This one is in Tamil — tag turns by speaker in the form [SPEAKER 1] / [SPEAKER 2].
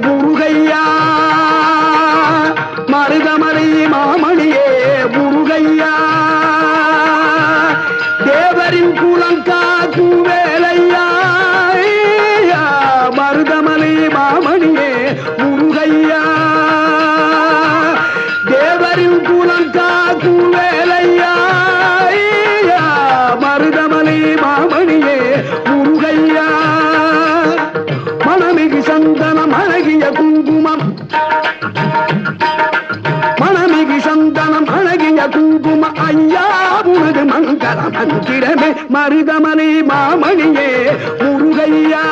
[SPEAKER 1] முருகையா மருதமலை மாமணியே முருகையா தேவரின் குலங்காக்கும் வேலையா மருதமலை மாமணியே முருகையா தேவரின் குலங்காக்கும் வேலையா மருதமலை மாமணியே முருகையா மணமிகு சந்தனம் அழகிய குங்குமம் மணமிகு சந்தனம் அழகிய குங்கும ஐயா உனது மங்கள மந்திரமே மருதமலை மாமணியே முருகையா